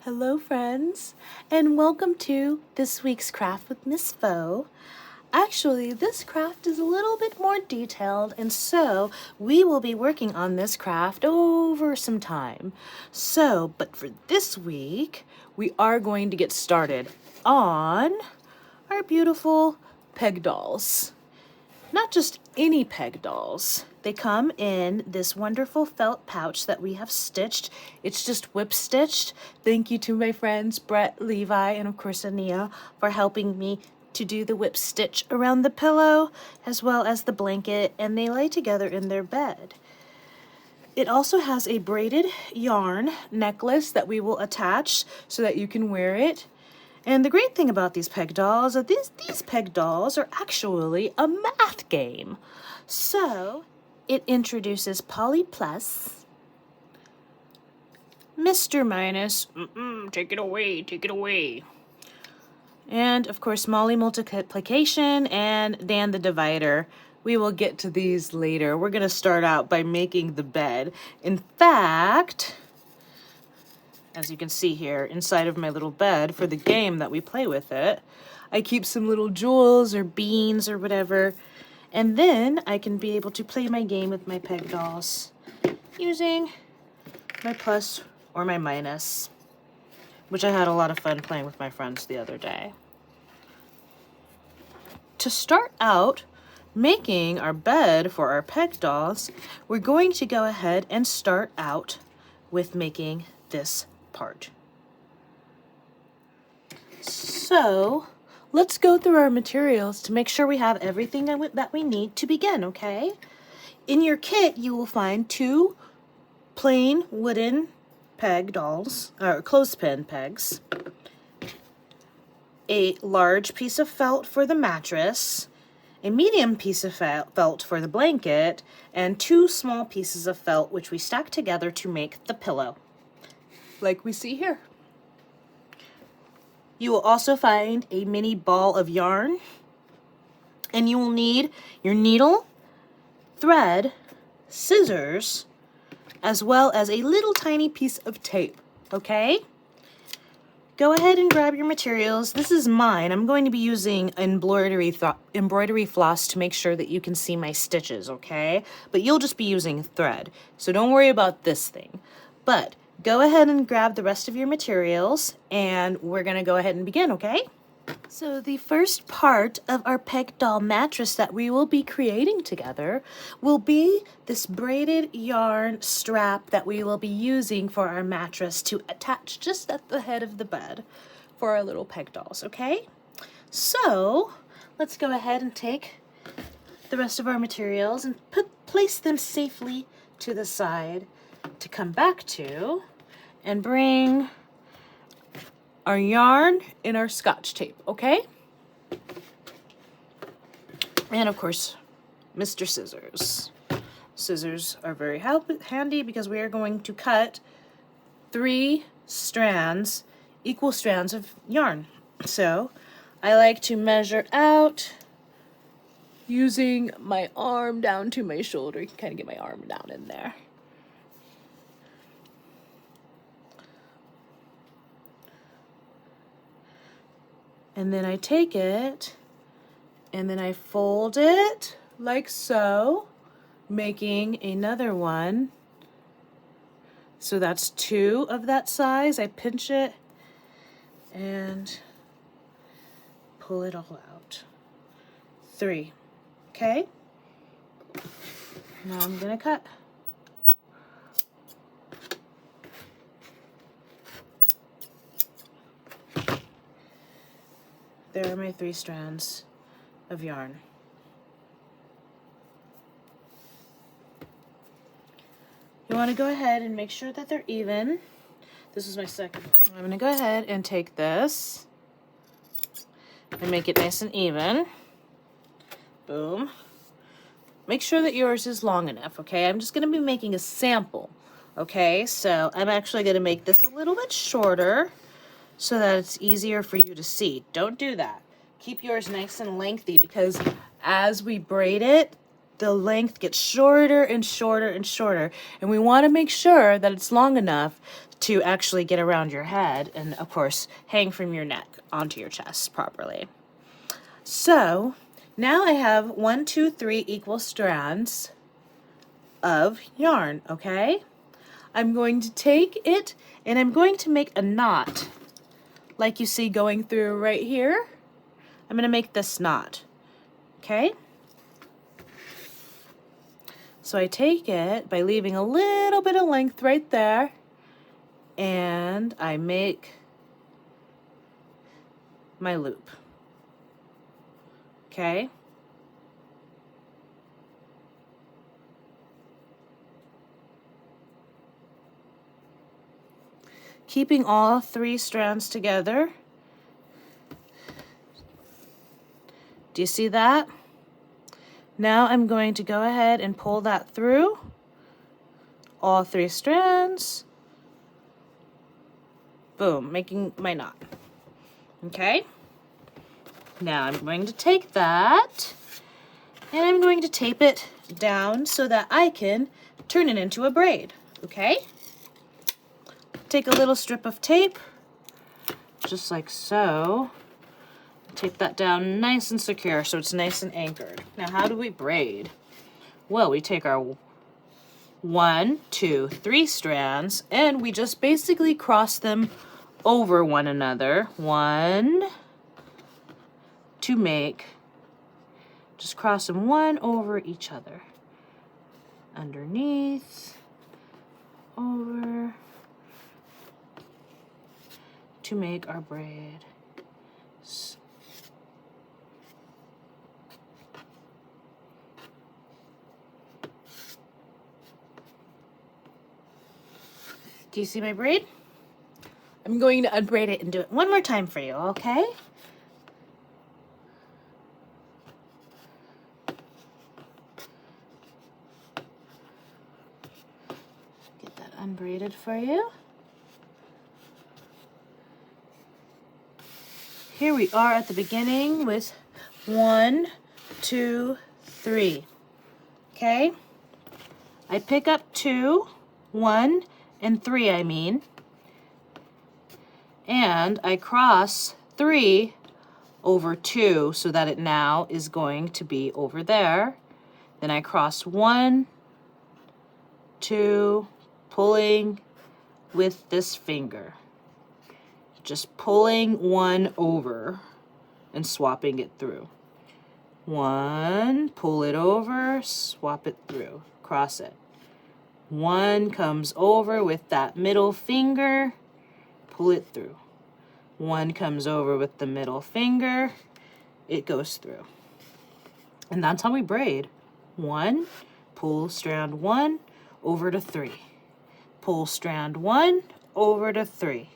Hello friends, and welcome to this week's craft with Miss Fo. Actually, this craft is a little bit more detailed, and so we will be working on this craft over some time. But for this week, we are going to get started on our beautiful peg dolls. Not just any peg dolls. They come in this wonderful felt pouch that we have stitched. It's just whip stitched. Thank you to my friends Brett, Levi, and of course Ania for helping me to do the whip stitch around the pillow as well as the blanket, and they lay together in their bed. It also has a braided yarn necklace that we will attach so that you can wear it. And the great thing about these peg dolls is that these peg dolls are actually a math game. So it introduces Poly Plus, Mr. Minus, take it away. And of course Molly Multiplication and Dan the Divider. We will get to these later. We're going to start out by making the bed. In fact, as you can see here, inside of my little bed for the game that we play with it, I keep some little jewels or beans or whatever, and then I can be able to play my game with my peg dolls using my plus or my minus, which I had a lot of fun playing with my friends the other day. To start out making our bed for our peg dolls, we're going to go ahead and start out with making this part. So let's go through our materials to make sure we have everything that we need to begin, okay? In your kit, you will find 2 plain wooden peg dolls, or clothespin pegs, a large piece of felt for the mattress, a medium piece of felt for the blanket, and 2 small pieces of felt which we stack together to make the pillow, like we see here. You will also find a mini ball of yarn, and you will need your needle, thread, scissors, as well as a little tiny piece of tape, okay? Go ahead and grab your materials. This is mine. I'm going to be using embroidery floss to make sure that you can see my stitches, okay? But you'll just be using thread, so don't worry about this thing. But go ahead and grab the rest of your materials, and we're going to go ahead and begin, okay? So the first part of our peg doll mattress that we will be creating together will be this braided yarn strap that we will be using for our mattress to attach just at the head of the bed for our little peg dolls, okay? So let's go ahead and take the rest of our materials and place them safely to the side to come back to and bring our yarn and our scotch tape, okay? And of course, Mr. Scissors. Scissors are very handy because we are going to cut 3 strands, equal strands of yarn. So I like to measure out using my arm down to my shoulder. You can kind of get my arm down in there. And then I take it, and then I fold it like so, making another one. So that's 2 of that size. I pinch it and pull it all out. 3, okay? Now I'm gonna cut. There are my 3 strands of yarn. You want to go ahead and make sure that they're even. This is my second one. I'm going to go ahead and take this and make it nice and even. Boom. Make sure that yours is long enough, okay? I'm just going to be making a sample, okay? So I'm actually going to make this a little bit shorter so that it's easier for you to see. Don't do that. Keep yours nice and lengthy because as we braid it, the length gets shorter and shorter and shorter. And we want to make sure that it's long enough to actually get around your head and, of course, hang from your neck onto your chest properly. So now I have 1, 2, 3 equal strands of yarn, okay? I'm going to take it and I'm going to make a knot like you see going through right here. I'm going to make this knot, okay? So I take it by leaving a little bit of length right there, and I make my loop, okay? Keeping all 3 strands together. Do you see that? Now I'm going to go ahead and pull that through all 3 strands. Boom, making my knot. Okay? Now I'm going to take that and I'm going to tape it down so that I can turn it into a braid. Okay? Take a little strip of tape, just like so. Tape that down nice and secure so it's nice and anchored. Now how do we braid? Well, we take our 1, 2, 3 strands and we just basically cross them over one another. One to make, just cross them one over each other. Underneath, over, to make our braid. Do you see my braid? I'm going to unbraid it and do it one more time for you, okay? Get that unbraided for you. Here we are at the beginning with 1, 2, 3. Okay? I pick up 2, 1, and 3, I mean. And I cross 3 over 2 so that it now is going to be over there. Then I cross 1, 2, pulling with this finger. Just pulling 1 over and swapping it through. 1, pull it over, swap it through, cross it. 1 comes over with that middle finger, pull it through. 1 comes over with the middle finger, it goes through. And that's how we braid. 1, pull strand 1 over to 3. Pull strand 1 over to 3.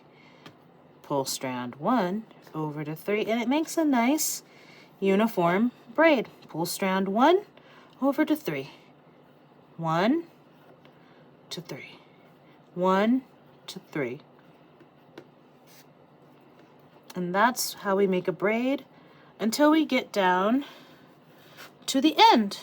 Pull strand 1 over to 3, and it makes a nice uniform braid. Pull strand 1 over to 3. 1 to 3. 1 to 3. And that's how we make a braid until we get down to the end.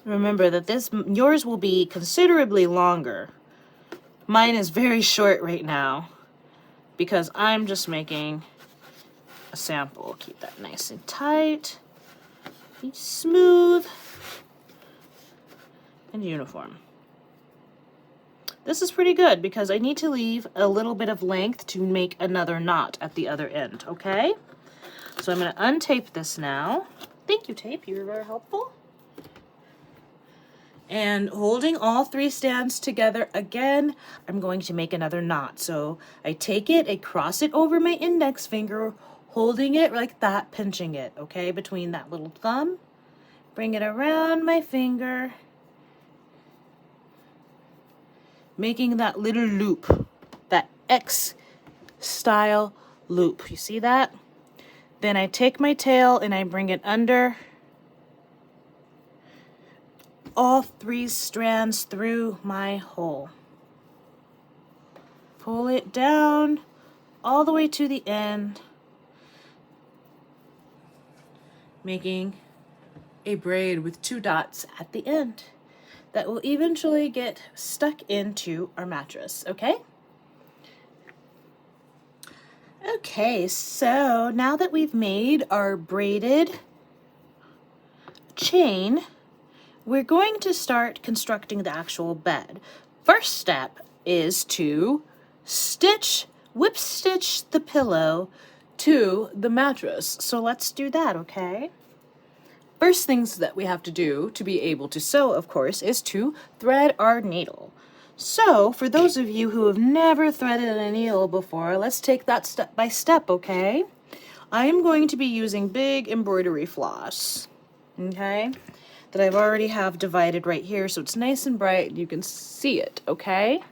Remember that yours will be considerably longer. Mine is very short right now because I'm just making a sample. Keep that nice and tight, be smooth and uniform. This is pretty good because I need to leave a little bit of length to make another knot at the other end, okay? So I'm going to untape this now. Thank you, tape. You were very helpful. And holding all 3 strands together again, I'm going to make another knot. So I take it, I cross it over my index finger, holding it like that, pinching it, okay, between that little thumb. Bring it around my finger, making that little loop, that X style loop. You see that? Then I take my tail and I bring it under all 3 strands through my hole. Pull it down all the way to the end. making a braid with 2 dots at the end that will eventually get stuck into our mattress, okay? Okay, so now that we've made our braided chain, we're going to start constructing the actual bed. First step is to whip stitch the pillow to the mattress. So let's do that, okay? First things that we have to do to be able to sew, of course, is to thread our needle. So, for those of you who have never threaded a needle before, let's take that step by step, okay? I am going to be using big embroidery floss, okay? That I've already have divided right here, so it's nice and bright and you can see it, okay?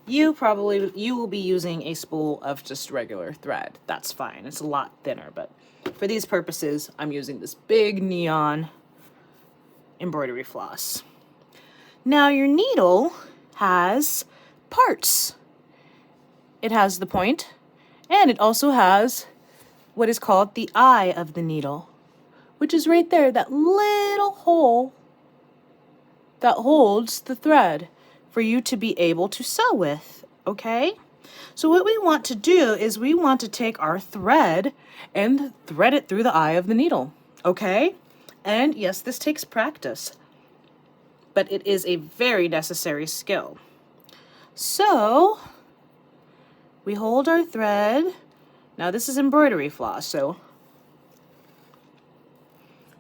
You will be using a spool of just regular thread. That's fine. It's a lot thinner, but for these purposes, I'm using this big neon embroidery floss. Now your needle has parts. It has the point, and it also has what is called the eye of the needle, which is right there, that little hole that holds the thread for you to be able to sew with, okay? So what we want to do is we want to take our thread and thread it through the eye of the needle, okay? And yes, this takes practice, but it is a very necessary skill. So we hold our thread. Now this is embroidery floss, so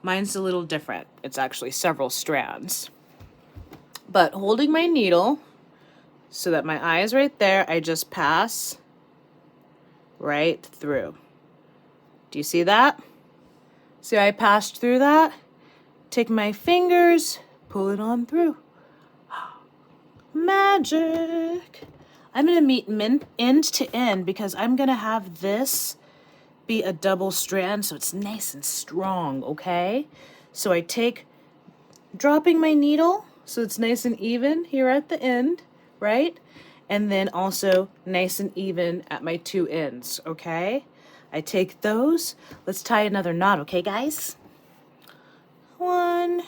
mine's a little different. It's actually several strands. But holding my needle so that my eye is right there, I just pass right through. Do you see that? See, I passed through that. Take my fingers, pull it on through. Magic. I'm going to meet end to end because I'm going to have this be a double strand so it's nice and strong, okay? So I take, dropping my needle so it's nice and even here at the end, right? And then also nice and even at my 2 ends, okay? I take those. Let's tie another knot, okay, guys? 1.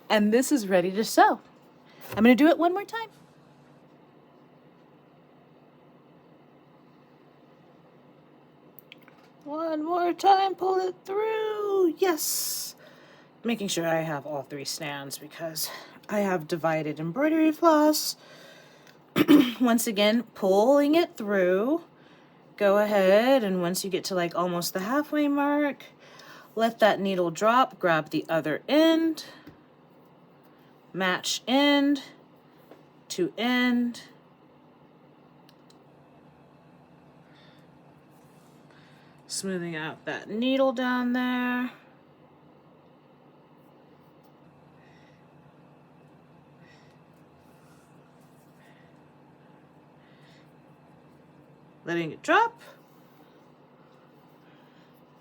And this is ready to sew. I'm going to do it one more time. One more time, pull it through. Yes. Making sure I have all 3 stands because I have divided embroidery floss. Once again, pulling it through. Go ahead, and once you get to like almost the halfway mark, let that needle drop, grab the other end, match end to end. Smoothing out that needle down there. Letting it drop.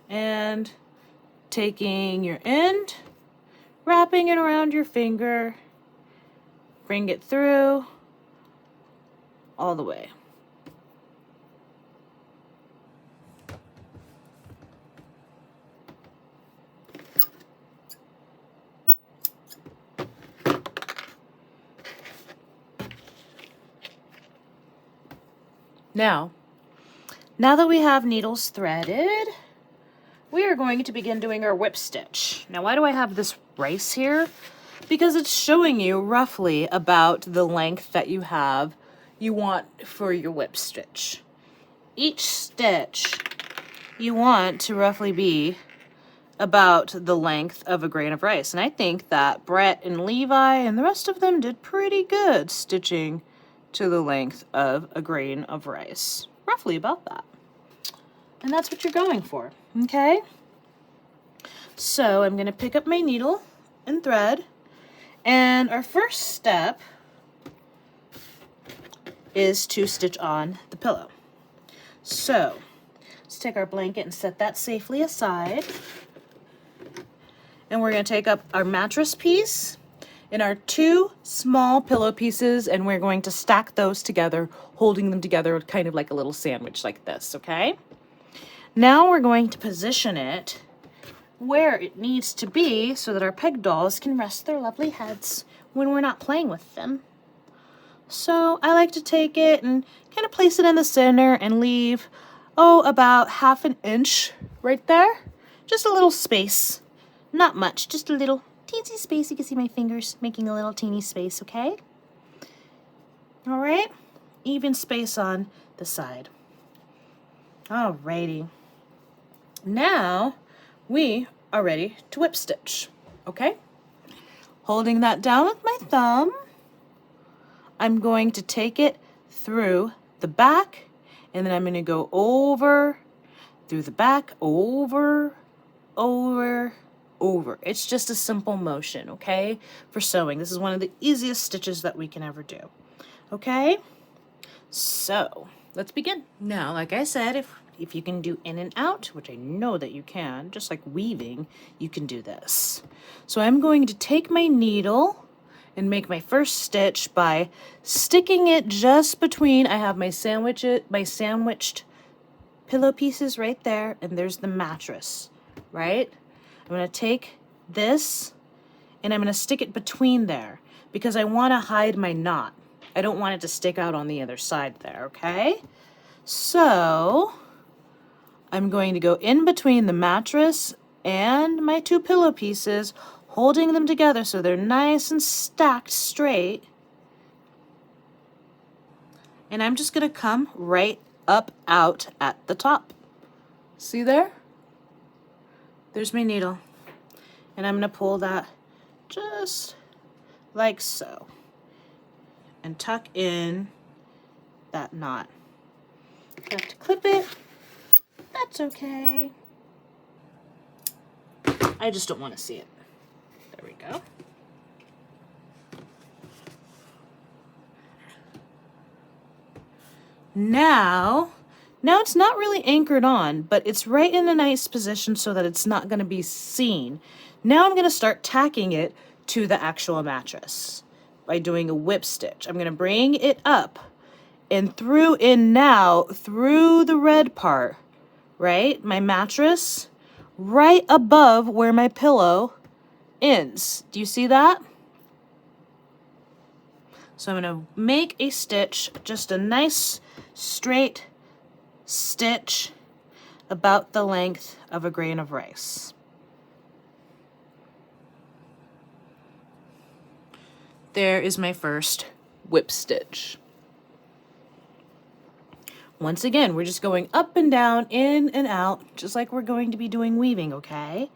And taking your end, wrapping it around your finger, bring it through all the way. Now that we have needles threaded, we are going to begin doing our whip stitch. Now, why do I have this rice here? Because it's showing you roughly about the length that you want for your whip stitch. Each stitch you want to roughly be about the length of a grain of rice. And I think that Brett and Levi and the rest of them did pretty good stitching to the length of a grain of rice. Roughly about that. And that's what you're going for, okay? So I'm going to pick up my needle and thread, and our first step is to stitch on the pillow. So let's take our blanket and set that safely aside. And we're going to take up our mattress piece, in our 2 small pillow pieces, and we're going to stack those together, holding them together kind of like a little sandwich like this, okay? Now we're going to position it where it needs to be so that our peg dolls can rest their lovely heads when we're not playing with them. So I like to take it and kind of place it in the center and leave, about 1/2 inch right there. Just a little space. Not much, just a little teensy space. You can see my fingers making a little teeny space, okay? All right, even space on the side. Alrighty. Now we are ready to whip stitch, okay? Holding that down with my thumb, I'm going to take it through the back, and then I'm going to go over, through the back, over, over, over. It's just a simple motion, okay, for sewing. This is one of the easiest stitches that we can ever do, okay? So let's begin. Now, like I said, if you can do in and out, which I know that you can, just like weaving, you can do this. So I'm going to take my needle and make my first stitch by sticking it just between, I have my sandwiched pillow pieces right there, and there's the mattress, right? I'm going to take this and I'm going to stick it between there because I want to hide my knot. I don't want it to stick out on the other side there, okay? So I'm going to go in between the mattress and my 2 pillow pieces, holding them together so they're nice and stacked straight. And I'm just going to come right up out at the top. See there? There's my needle. And I'm going to pull that just like so and tuck in that knot. I have to clip it. That's okay. I just don't want to see it. There we go. Now it's not really anchored on, but it's right in a nice position so that it's not going to be seen. Now I'm going to start tacking it to the actual mattress by doing a whip stitch. I'm going to bring it up and through the red part, right? My mattress, right above where my pillow ends. Do you see that? So I'm going to make a stitch, just a nice straight stitch about the length of a grain of rice. There is my first whip stitch. Once again, we're just going up and down, in and out, just like we're going to be doing weaving, okay?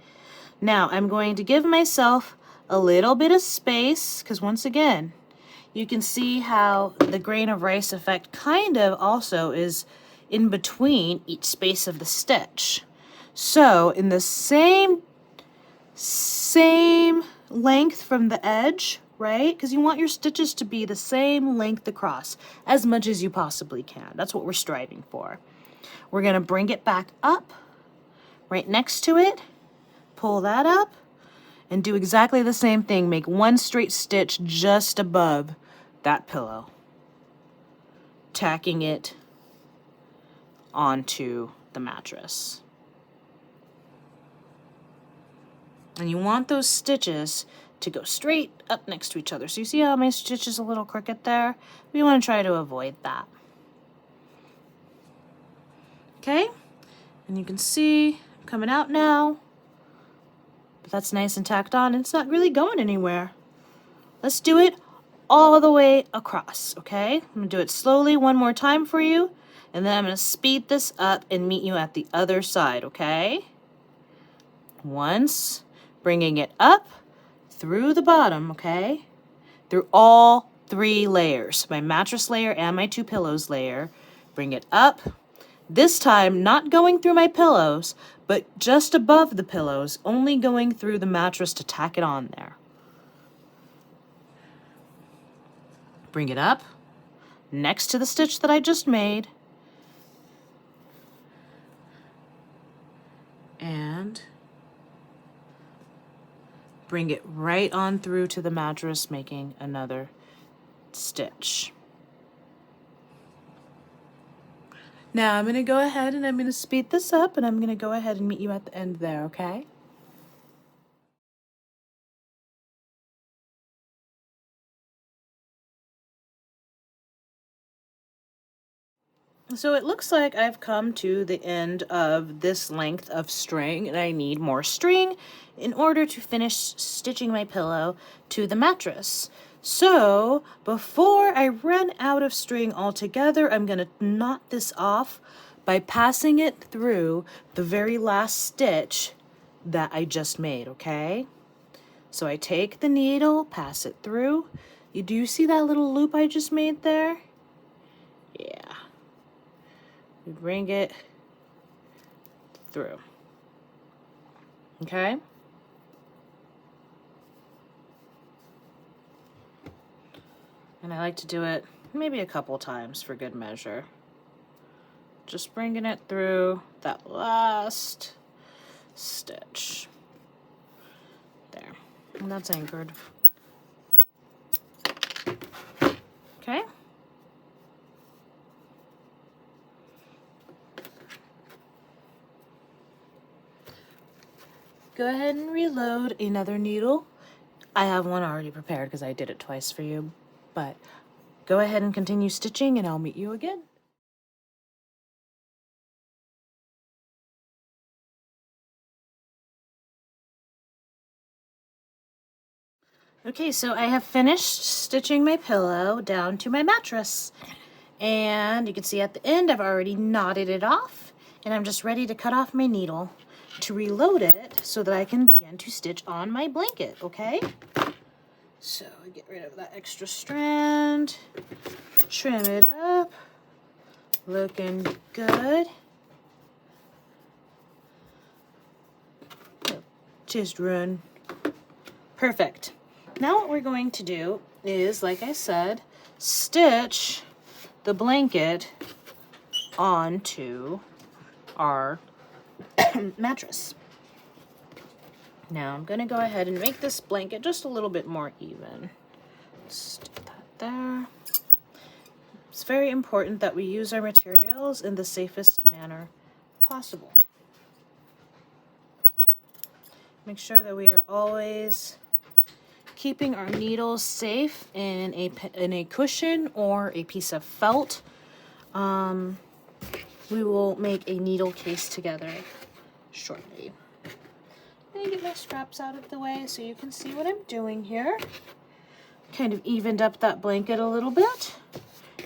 Now, I'm going to give myself a little bit of space, because once again, you can see how the grain of rice effect kind of also is in between each space of the stitch. So, in the same length from the edge, right? Because you want your stitches to be the same length across as much as you possibly can. That's what we're striving for. We're going to bring it back up right next to it, pull that up, and do exactly the same thing. Make one straight stitch just above that pillow, tacking it onto the mattress. And you want those stitches to go straight up next to each other. So you see how my stitch is a little crooked there? We want to try to avoid that. Okay? And you can see I'm coming out now. But that's nice and tacked on, and it's not really going anywhere. Let's do it all the way across, okay? I'm going to do it slowly one more time for you, and then I'm going to speed this up and meet you at the other side, okay? Once, bringing it up, through the bottom, okay? Through all 3 layers, my mattress layer and my 2 pillows layer. Bring it up. This time, not going through my pillows, but just above the pillows, only going through the mattress to tack it on there. Bring it up, next to the stitch that I just made. And bring it right on through to the mattress, making another stitch. Now I'm going to go ahead and I'm going to speed this up, and I'm going to go ahead and meet you at the end there, okay? So it looks like I've come to the end of this length of string, and I need more string in order to finish stitching my pillow to the mattress. So before I run out of string altogether, I'm going to knot this off by passing it through the very last stitch that I just made, okay? So I take the needle, pass it through. Do you see that little loop I just made there? Yeah. We bring it through. Okay? And I like to do it maybe a couple times for good measure. Just bringing it through that last stitch. There. And that's anchored. Okay? Go ahead and reload another needle. I have one already prepared because I did it twice for you, but go ahead and continue stitching and I'll meet you again. Okay, so I have finished stitching my pillow down to my mattress. And you can see at the end I've already knotted it off, and I'm just ready to cut off my needle to reload it so that I can begin to stitch on my blanket, okay? So I get rid of that extra strand, trim it up, looking good. Just run. Perfect. Now what we're going to do is, like I said, stitch the blanket onto our mattress. Now I'm going to go ahead and make this blanket just a little bit more even. Stick that there. It's very important that we use our materials in the safest manner possible. Make sure that we are always keeping our needles safe in a cushion or a piece of felt. We will make a needle case together shortly. I'm gonna get my straps out of the way so you can see what I'm doing here. Kind of evened up that blanket a little bit,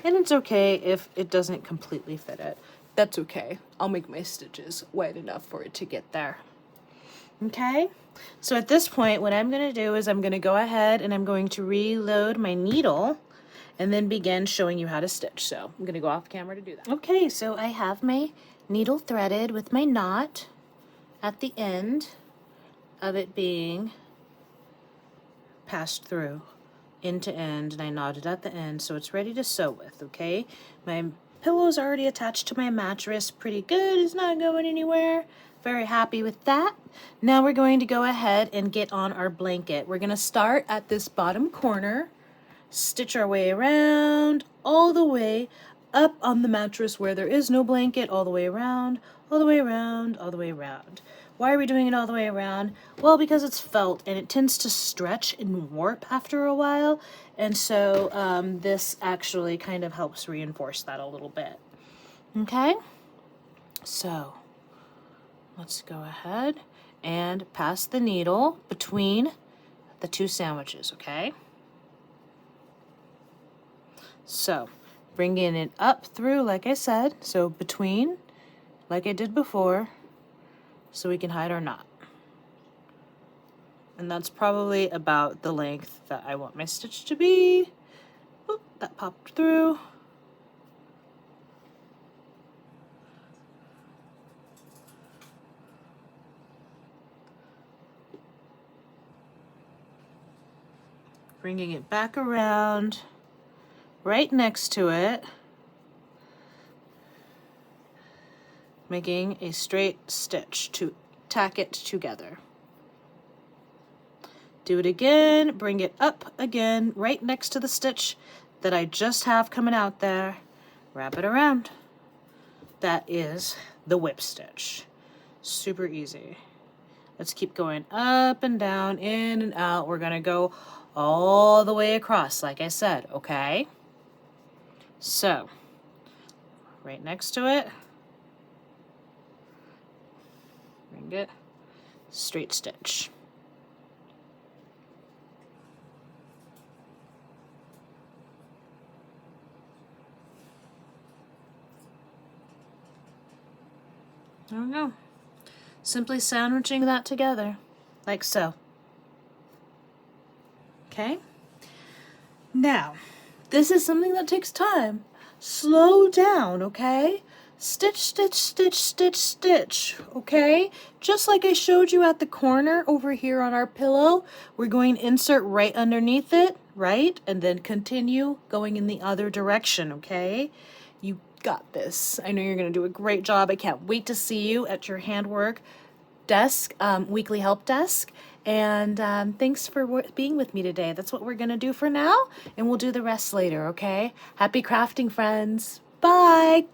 and it's okay if it doesn't completely fit it. That's okay. I'll make my stitches wide enough for it to get there. Okay, so at this point what I'm going to do is I'm going to go ahead and I'm going to reload my needle and then begin showing you how to stitch. So I'm going to go off camera to do that. Okay, so I have my needle threaded with my knot at the end of it being passed through end to end, and I knotted at the end so it's ready to sew with, okay? My pillow's already attached to my mattress pretty good. It's not going anywhere. Very happy with that. Now we're going to go ahead and get on our blanket. We're going to start at this bottom corner, stitch our way around all the way up on the mattress where there is no blanket, all the way around, all the way around, all the way around. Why are we doing it all the way around? Well, because it's felt and it tends to stretch and warp after a while, and so this actually kind of helps reinforce that a little bit. Okay, so let's go ahead and pass the needle between the two sandwiches, okay? So bringing it up through, like I said, so between, like I did before, so we can hide our knot. And that's probably about the length that I want my stitch to be. Oop, that popped through. Bringing it back around, right next to it, making a straight stitch to tack it together. Do it again, bring it up again, right next to the stitch that I just have coming out there. Wrap it around. That is the whip stitch. Super easy. Let's keep going up and down, in and out. We're gonna go all the way across, like I said, okay? So, right next to it, bring it, straight stitch. There we go. Simply sandwiching that together, like so. Okay? Now, this is something that takes time. Slow down, okay? Stitch, stitch, stitch, stitch, stitch, okay? Just like I showed you at the corner over here on our pillow, we're going to insert right underneath it, right? And then continue going in the other direction, okay? You got this. I know you're going to do a great job. I can't wait to see you at your handwork desk, weekly help desk. And thanks for being with me today. That's what we're going to do for now, and we'll do the rest later, okay? Happy crafting, friends. Bye.